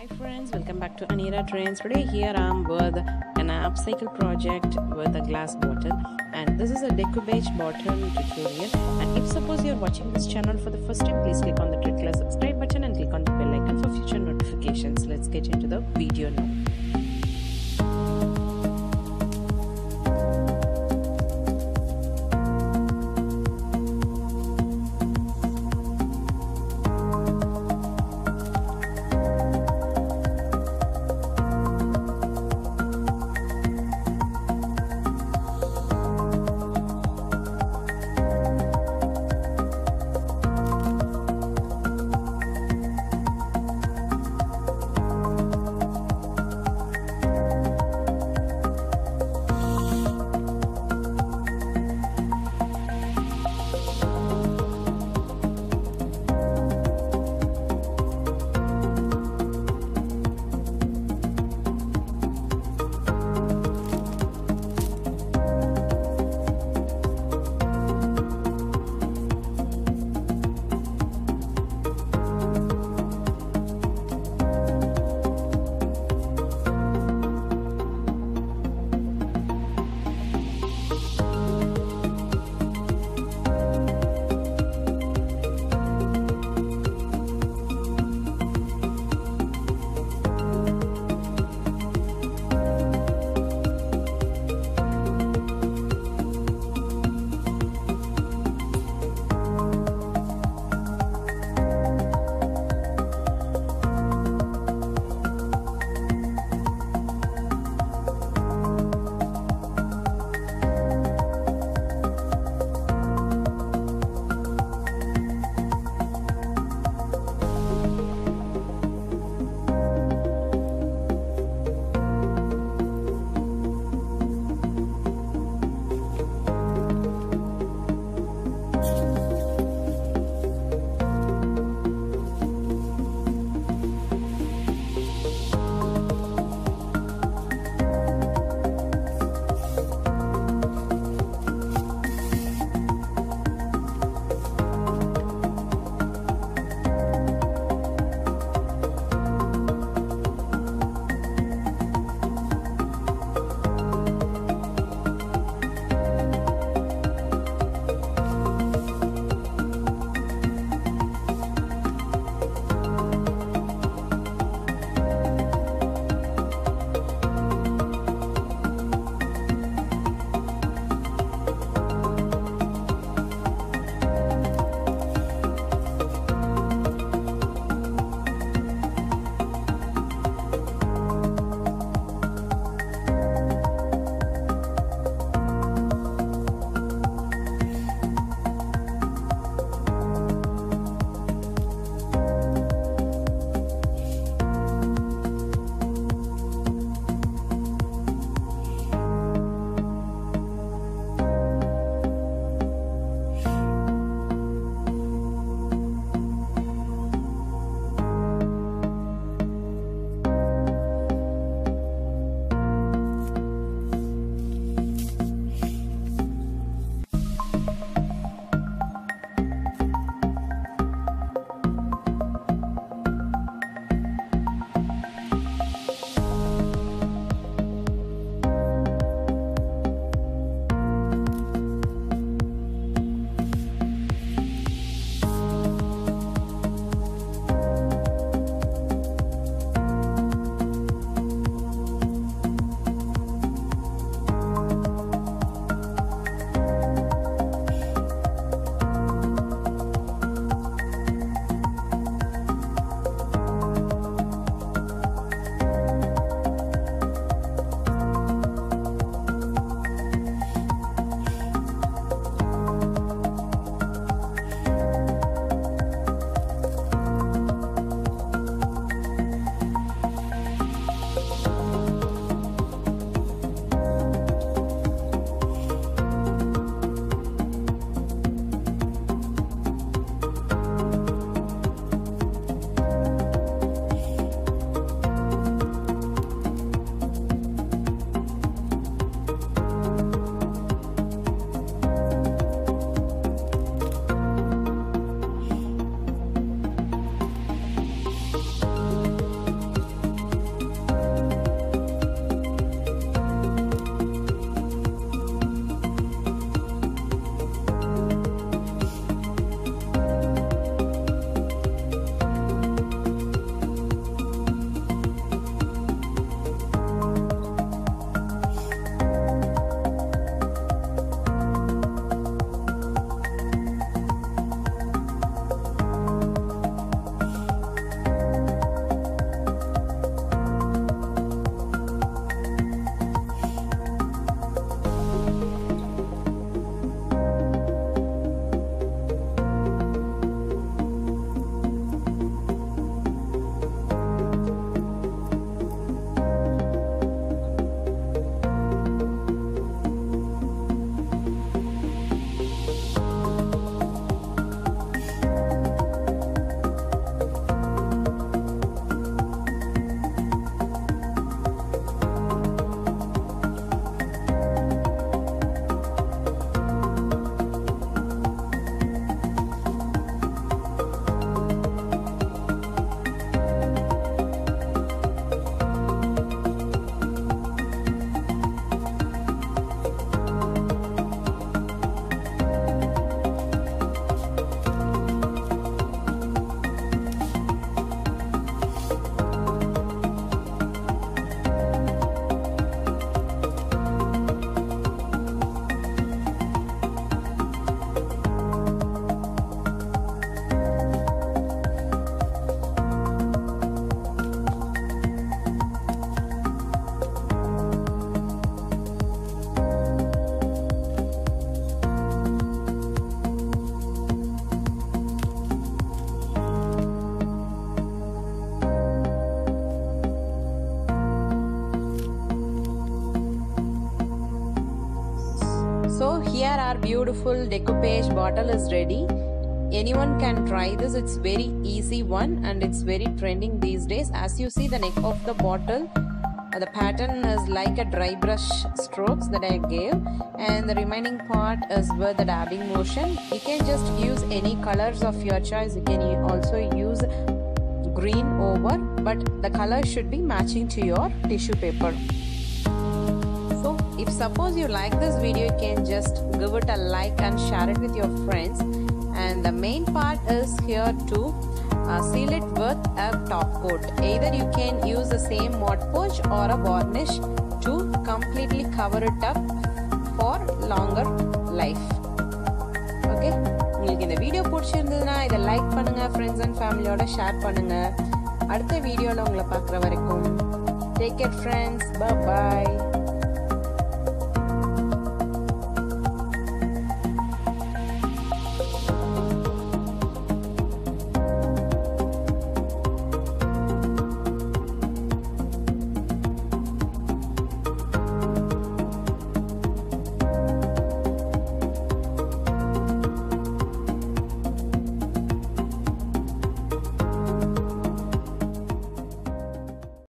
Hi friends, welcome back to Anira Trendz. Today here I am with an upcycle project with a glass bottle, and this is a decoupage bottle tutorial. And if suppose you are watching this channel for the first time, please click on the red color subscribe button and click on the bell icon for future notifications. Let's get into the video now. our beautiful decoupage bottle is ready. Anyone can try this. It's very easy one and it's very trending these days. As you see, the neck of the bottle, the pattern is like a dry brush strokes that I gave, and the remaining part is with the dabbing motion. You can just use any colors of your choice. You can also use green over, but the color should be matching to your tissue paper. So if suppose you like this video, you can just give it a like and share it with your friends. And the main part is here to seal it with a top coat. Either you can use the same Mod Podge or a varnish to completely cover it up for longer life. Okay, உங்களுக்கு இந்த video பிடிச்சிருந்ததுன்னா இதை like பண்ணுங்க, friends and ஃபேமிலியோட share பண்ணுங்க. அடுத்த வீடியோல உங்களை பார்க்குற வரைக்கும் டேக் கேர் ஃப்ரெண்ட்ஸ், பை.